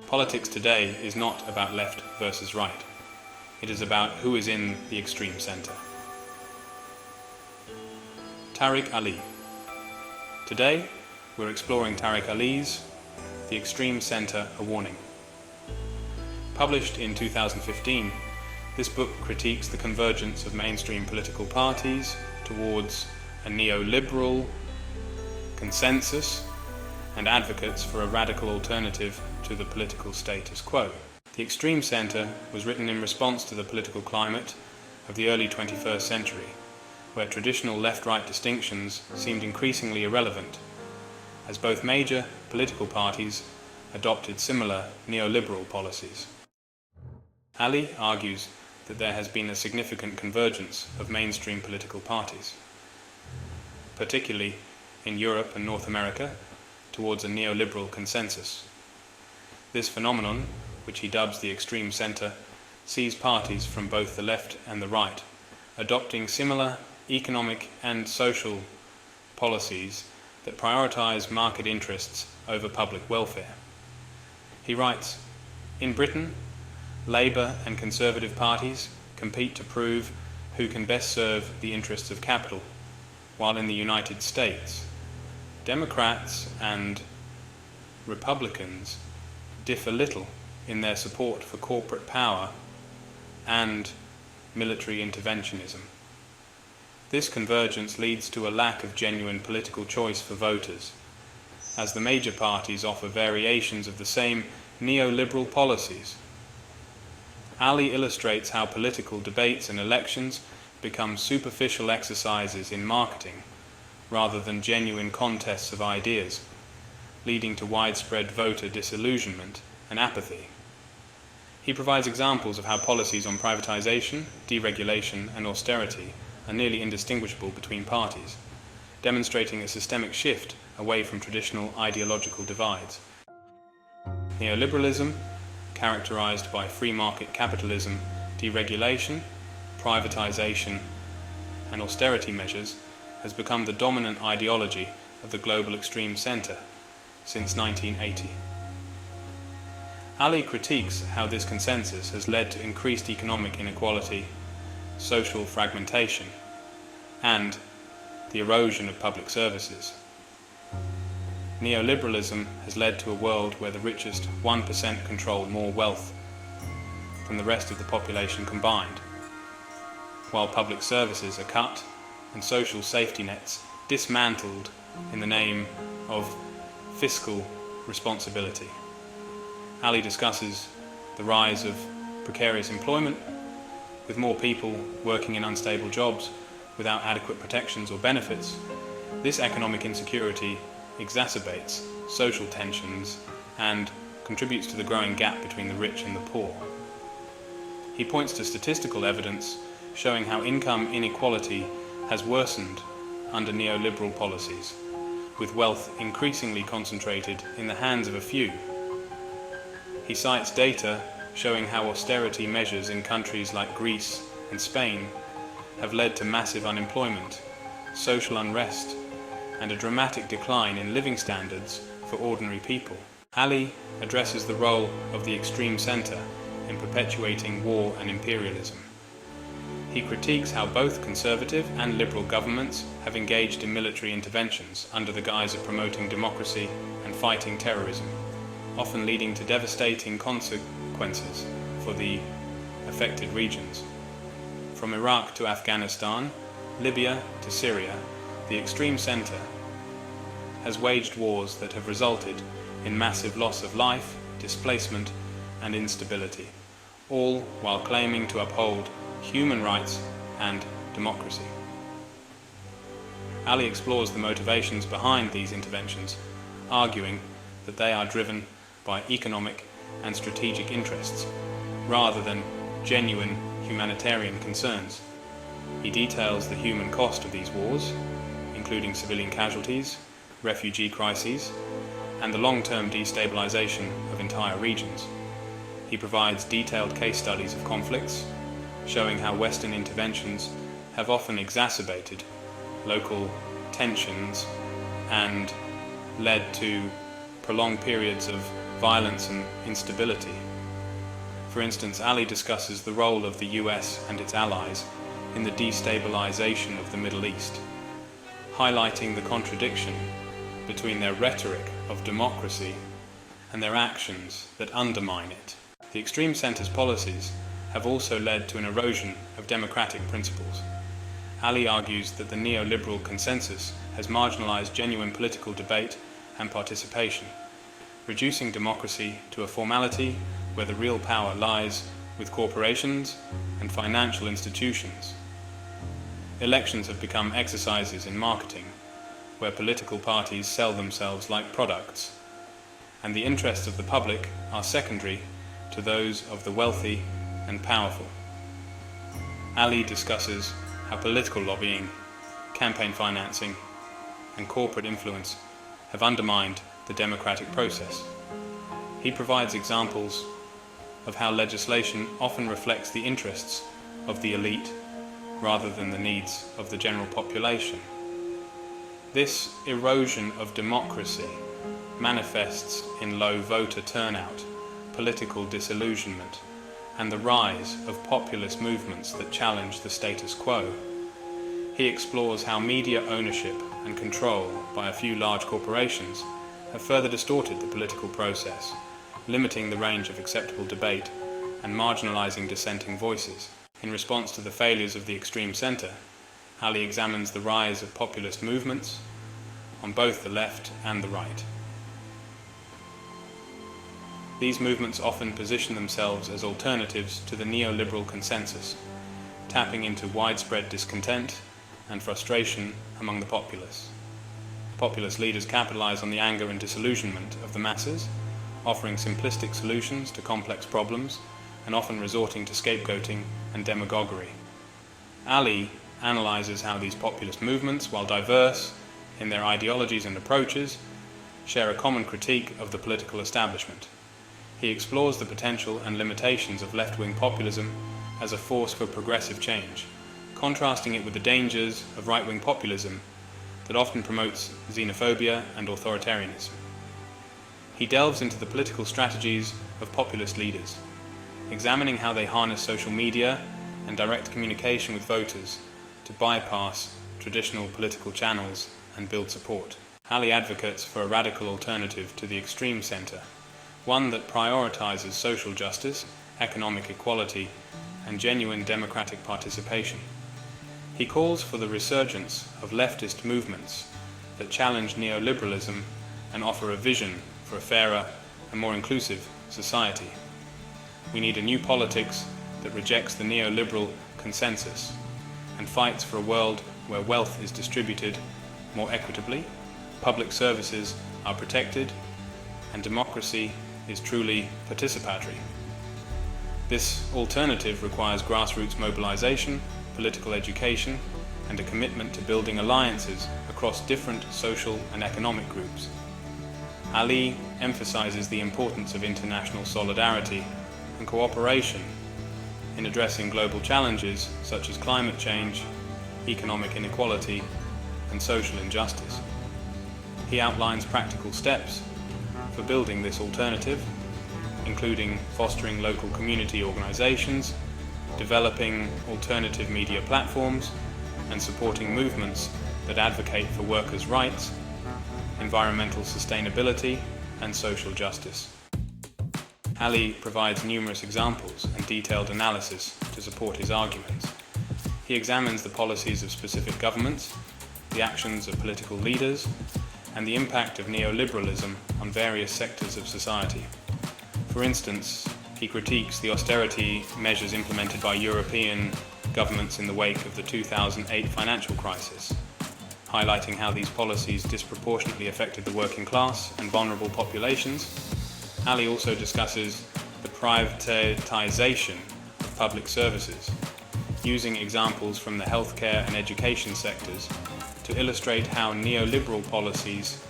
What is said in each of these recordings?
Politics today is not about left versus right. It is about who is in the extreme center. Tariq Ali. Today, we're exploring Tariq Ali's The Extreme Center, A Warning. Published in 2015, this book critiques the convergence of mainstream political parties towards a neoliberal consensus and advocates for a radical alternative to the political status quo. The Extreme Center was written in response to the political climate of the early 21st century, where traditional left-right distinctions seemed increasingly irrelevant, as both major political parties adopted similar neoliberal policies. Ali argues that there has been a significant convergence of mainstream political parties, particularly in Europe and North America, towards a neoliberal consensus. This phenomenon, which he dubs the extreme center, sees parties from both the left and the right adopting similar economic and social policies that prioritize market interests over public welfare. He writes, "In Britain, Labour and Conservative parties compete to prove who can best serve the interests of capital, while in the United States, Democrats and Republicans differ little in their support for corporate power and military interventionism. This convergence leads to a lack of genuine political choice for voters, as the major parties offer variations of the same neoliberal policies." Ali illustrates how political debates and elections become superficial exercises in marketing rather than genuine contests of ideas, leading to widespread voter disillusionment and apathy. He provides examples of how policies on privatization, deregulation, and austerity are nearly indistinguishable between parties, demonstrating a systemic shift away from traditional ideological divides. Neoliberalism, characterized by free market capitalism, deregulation, privatization, and austerity measures, has become the dominant ideology of the global extreme center since 1980. Ali critiques how this consensus has led to increased economic inequality, social fragmentation, and the erosion of public services. Neoliberalism has led to a world where the richest 1% control more wealth than the rest of the population combined, while public services are cut and social safety nets dismantled in the name of fiscal responsibility. Ali discusses the rise of precarious employment, with more people working in unstable jobs without adequate protections or benefits. This economic insecurity exacerbates social tensions and contributes to the growing gap between the rich and the poor. He points to statistical evidence showing how income inequality has worsened under neoliberal policies, with wealth increasingly concentrated in the hands of a few. He cites data showing how austerity measures in countries like Greece and Spain have led to massive unemployment, social unrest, and a dramatic decline in living standards for ordinary people. Ali addresses the role of the extreme center in perpetuating war and imperialism. He critiques how both conservative and liberal governments have engaged in military interventions under the guise of promoting democracy and fighting terrorism, often leading to devastating consequences for the affected regions. From Iraq to Afghanistan, Libya to Syria, the extreme center has waged wars that have resulted in massive loss of life, displacement, and instability, all while claiming to uphold human rights and democracy. Ali explores the motivations behind these interventions, arguing that they are driven by economic and strategic interests, rather than genuine humanitarian concerns. He details the human cost of these wars, including civilian casualties, refugee crises, and the long-term destabilization of entire regions. He provides detailed case studies of conflicts, showing how Western interventions have often exacerbated local tensions and led to prolonged periods of violence and instability. For instance, Ali discusses the role of the US and its allies in the destabilization of the Middle East, highlighting the contradiction between their rhetoric of democracy and their actions that undermine it. The extreme centre's policies have also led to an erosion of democratic principles. Ali argues that the neoliberal consensus has marginalized genuine political debate and participation, reducing democracy to a formality where the real power lies with corporations and financial institutions. Elections have become exercises in marketing, where political parties sell themselves like products, and the interests of the public are secondary to those of the wealthy and powerful. Ali discusses how political lobbying, campaign financing, and corporate influence have undermined the democratic process. He provides examples of how legislation often reflects the interests of the elite rather than the needs of the general population. This erosion of democracy manifests in low voter turnout, political disillusionment, and the rise of populist movements that challenge the status quo. He explores how media ownership and control by a few large corporations have further distorted the political process, limiting the range of acceptable debate and marginalizing dissenting voices. In response to the failures of the extreme center, Ali examines the rise of populist movements on both the left and the right. These movements often position themselves as alternatives to the neoliberal consensus, tapping into widespread discontent and frustration among the populace. Populist leaders capitalize on the anger and disillusionment of the masses, offering simplistic solutions to complex problems and often resorting to scapegoating and demagoguery. Ali analyzes how these populist movements, while diverse in their ideologies and approaches, share a common critique of the political establishment. He explores the potential and limitations of left-wing populism as a force for progressive change, contrasting it with the dangers of right-wing populism that often promotes xenophobia and authoritarianism. He delves into the political strategies of populist leaders, examining how they harness social media and direct communication with voters to bypass traditional political channels and build support. Ali advocates for a radical alternative to the extreme center, one that prioritizes social justice, economic equality, and genuine democratic participation. He calls for the resurgence of leftist movements that challenge neoliberalism and offer a vision for a fairer and more inclusive society. We need a new politics that rejects the neoliberal consensus and fights for a world where wealth is distributed more equitably, public services are protected, and democracy is truly participatory. This alternative requires grassroots mobilization, political education, and a commitment to building alliances across different social and economic groups. Ali emphasizes the importance of international solidarity and cooperation in addressing global challenges such as climate change, economic inequality, and social injustice. He outlines practical steps for building this alternative, including fostering local community organizations, developing alternative media platforms, and supporting movements that advocate for workers' rights, environmental sustainability, and social justice. Ali provides numerous examples and detailed analysis to support his arguments. He examines the policies of specific governments, the actions of political leaders, and the impact of neoliberalism on various sectors of society. For instance, he critiques the austerity measures implemented by European governments in the wake of the 2008 financial crisis, highlighting how these policies disproportionately affected the working class and vulnerable populations. Ali also discusses the privatization of public services, using examples from the healthcare and education sectors to illustrate how neoliberal policies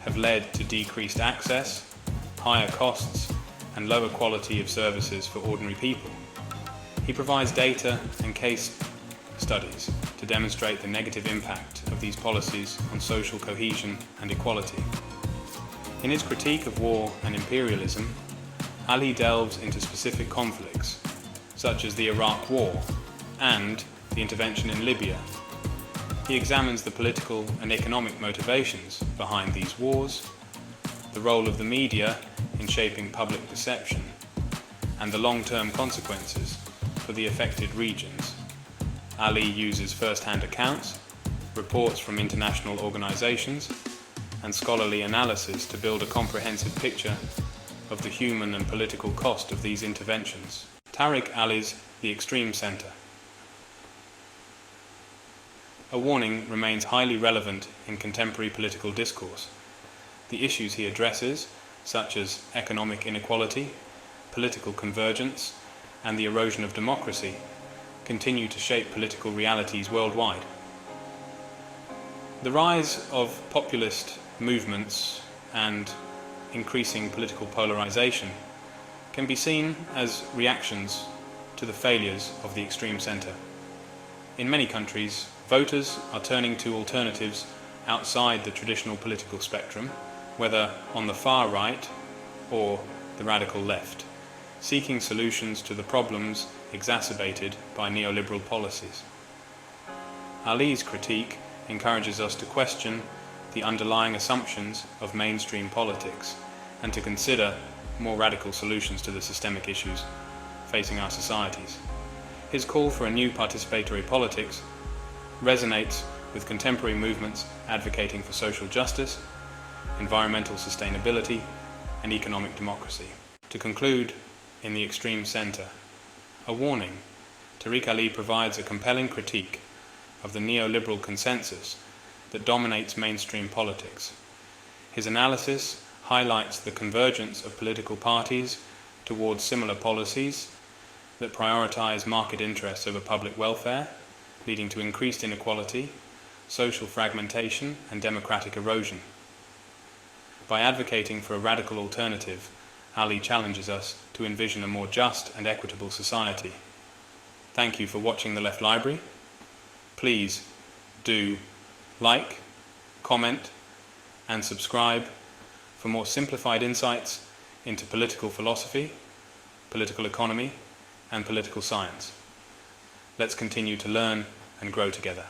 have led to decreased access, higher costs, and lower quality of services for ordinary people. He provides data and case studies to demonstrate the negative impact of these policies on social cohesion and equality. In his critique of war and imperialism, Ali delves into specific conflicts, such as the Iraq War and the intervention in Libya. He examines the political and economic motivations behind these wars, the role of the media in shaping public perception, and the long-term consequences for the affected regions. Ali uses first-hand accounts, reports from international organizations, and scholarly analysis to build a comprehensive picture of the human and political cost of these interventions. Tariq Ali's The Extreme Centre. A warning remains highly relevant in contemporary political discourse. The issues he addresses, such as economic inequality, political convergence, and the erosion of democracy, continue to shape political realities worldwide. The rise of populist movements and increasing political polarization can be seen as reactions to the failures of the extreme centre. In many countries, voters are turning to alternatives outside the traditional political spectrum, whether on the far right or the radical left, seeking solutions to the problems exacerbated by neoliberal policies. Ali's critique encourages us to question the underlying assumptions of mainstream politics and to consider more radical solutions to the systemic issues facing our societies. His call for a new participatory politics resonates with contemporary movements advocating for social justice, environmental sustainability, and economic democracy. To conclude, in the extreme centre, a warning, Tariq Ali provides a compelling critique of the neoliberal consensus that dominates mainstream politics. His analysis highlights the convergence of political parties towards similar policies that prioritize market interests over public welfare, leading to increased inequality, social fragmentation, and democratic erosion. By advocating for a radical alternative, Ali challenges us to envision a more just and equitable society. Thank you for watching the Left Library. Please do like, comment, and subscribe for more simplified insights into political philosophy, political economy, and political science. Let's continue to learn and grow together.